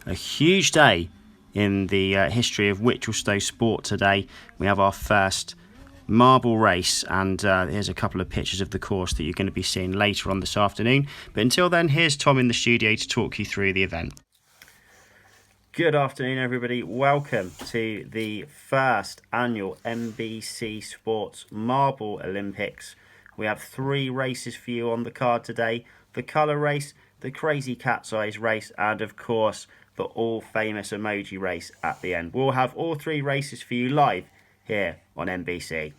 a huge day in the history of Wichelstowe sport today. We have our first marble race, and here's a couple of pictures of the course that you're going to be seeing later on this afternoon. But until then, here's Tom in the studio to talk you through the event. Good afternoon, everybody. Welcome to the first annual NBC Sports Marble Olympics. We have 3 races for you on the card today: the colour race, the crazy cat's eyes race, and of course the all famous emoji race at the end. We'll have all 3 races for you live here on NBC.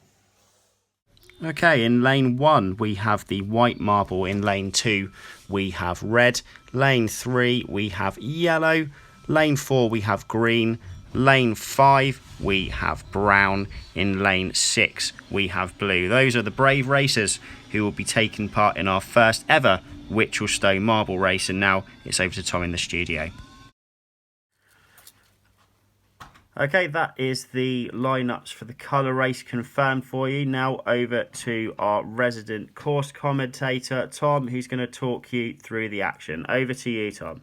Okay, in lane 1 we have the white marble. In lane 2 we have red. Lane 3 we have yellow. Lane 4 we have green. Lane 5 we have brown. In lane 6 we have blue. Those are the brave racers who will be taking part in our first ever Wichelstowe marble race. And now it's over to Tom in the studio. Okay, that is the lineups for the colour race confirmed for you. Now over to our resident course commentator, Tom, who's going to talk you through the action. Over to you, Tom.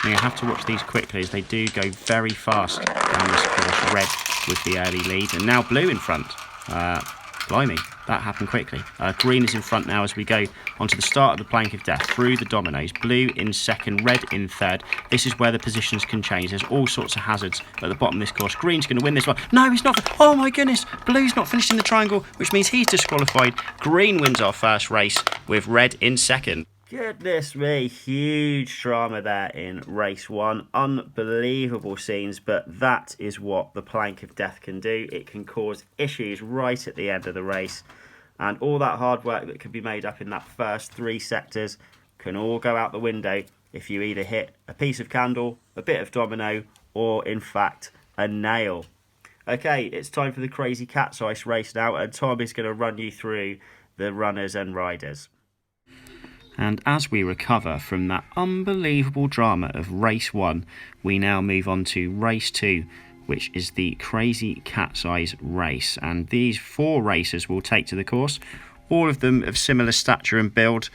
You have to watch these quickly as they do go very fast down this course. Red with the early lead, and now blue in front. Blimey, that happened quickly. Green is in front now as we go onto the start of the plank of death through the dominoes. Blue in second, red in third. This is where the positions can change. There's all sorts of hazards at the bottom of this course. Green's going to win this one. No, he's not. Oh my goodness. Blue's not finished in the triangle, which means he's disqualified. Green wins our first race with red in second. Goodness me, huge drama there in race 1. Unbelievable scenes, but that is what the plank of death can do. It can cause issues right at the end of the race, and all that hard work that could be made up in that first 3 sectors can all go out the window if you either hit a piece of candle, a bit of domino, or in fact a nail. Okay, it's time for the crazy cat's ice race now, and Tom is going to run you through the runners and riders. And as we recover from that unbelievable drama of race 1, we now move on to race 2, which is the crazy cat's eyes race. And these 4 racers will take to the course, all of them of similar stature and build.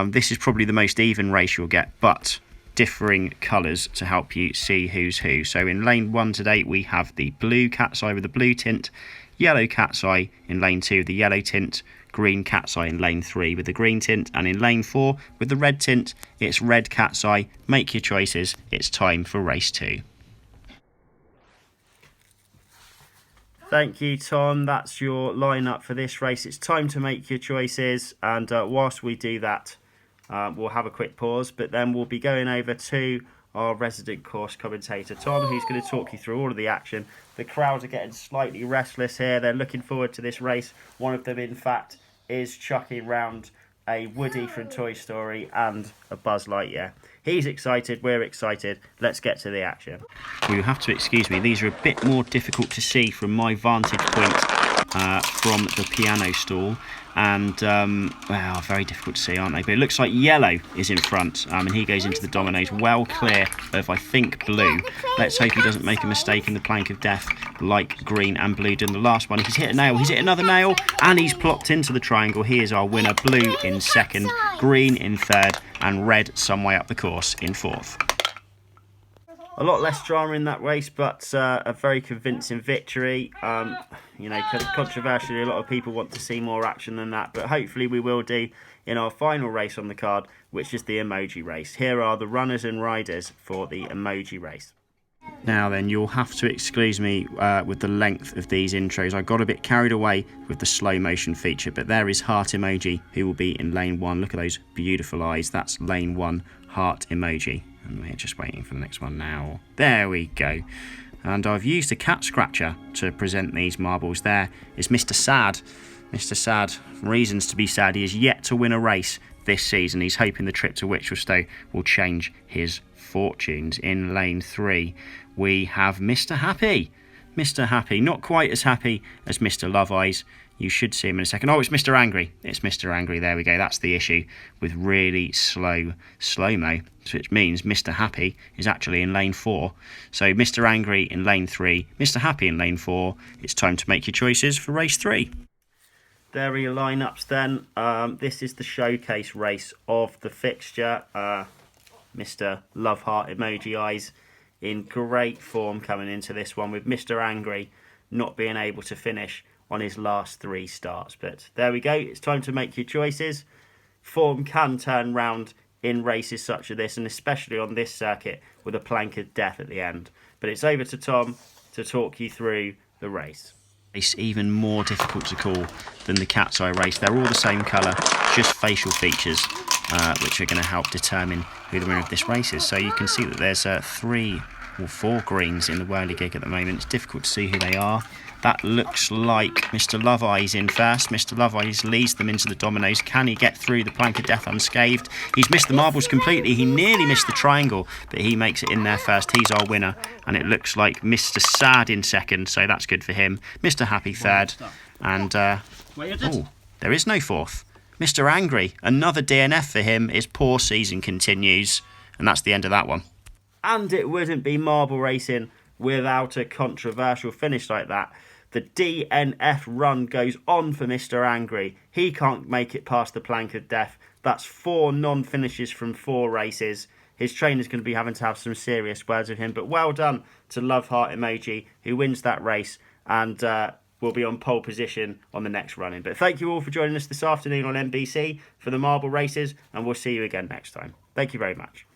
This is probably the most even race you'll get, but differing colours to help you see who's who. So in lane 1 today, we have the blue cat's eye with the blue tint, yellow cat's eye in lane 2, the yellow tint, green cat's eye in lane 3 with the green tint, and in lane 4 with the red tint, it's red cat's eye. Make your choices. It's time for race 2. Thank you, Tom. That's your lineup for this race. It's time to make your choices, and whilst we do that, we'll have a quick pause, but then we'll be going over to our resident course commentator, Tom, who's going to talk you through all of the action. The crowd are getting slightly restless here. They're looking forward to this race. One of them, in fact, is chucking round a Woody from Toy Story and a Buzz Lightyear. He's excited, we're excited. Let's get to the action. You have to excuse me, these are a bit more difficult to see from my vantage point from the piano stall. And, well, very difficult to see, aren't they? But it looks like yellow is in front, and he goes into the dominoes well clear of, I think, blue. Let's hope he doesn't make a mistake in the plank of death like green and blue did in the last one. He's hit a nail, he's hit another nail, and he's plopped into the triangle. He is our winner. Blue in second, green in third, and red some way up the course in fourth. A lot less drama in that race, but a very convincing victory. You know, controversially, a lot of people want to see more action than that, but hopefully we will do in our final race on the card, which is the emoji race. Here are the runners and riders for the emoji race. Now then, you'll have to excuse me with the length of these intros. I got a bit carried away with the slow motion feature, but there is Heart Emoji, who will be in lane 1. Look at those beautiful eyes. That's lane 1, Heart Emoji. And we're just waiting for the next one now. There we go. And I've used a cat scratcher to present these marbles. There is Mr. Sad. Mr. Sad, reasons to be sad. He has yet to win a race this season. He's hoping the trip to Wichelstowe will change his fortunes. In lane 3, we have Mr. Happy. Mr. Happy, not quite as happy as Mr. Love Eyes. You should see him in a second. Oh, it's Mr. Angry. It's Mr. Angry. There we go. That's the issue with really slow-mo, which means Mr. Happy is actually in lane 4. So Mr. Angry in lane 3, Mr. Happy in lane 4. It's time to make your choices for race 3. There are your lineups then. This is the showcase race of the fixture. Mr. Love Heart Emoji Eyes in great form coming into this one, with Mr. Angry not being able to finish on his last 3 starts. But there we go. It's time to make your choices. Form can turn round in races such as this, and especially on this circuit with a plank of death at the end. But it's over to Tom to talk you through the race. It's even more difficult to call than the cat's eye race. They're all the same colour, just facial features, which are going to help determine who the winner of this race is. So you can see that there's 3 or 4 greens in the whirligig at the moment. It's difficult to see who they are. That looks like Mr. Loveeyes in first. Mr. Loveeyes leads them into the dominoes. Can he get through the plank of death unscathed? He's missed the marbles completely. He nearly missed the triangle, but he makes it in there first. He's our winner, and it looks like Mr. Sad in second, so that's good for him. Mr. Happy third, and there is no fourth. Mr. Angry, another DNF for him. His poor season continues, and that's the end of that one. And it wouldn't be marble racing without a controversial finish like that. The DNF run goes on for Mr. Angry. He can't make it past the plank of death. That's 4 non-finishes from 4 races. His trainer's going to be having to have some serious words with him. But well done to Love Heart Emoji, who wins that race and will be on pole position on the next run-in. But thank you all for joining us this afternoon on NBC for the marble races, and we'll see you again next time. Thank you very much.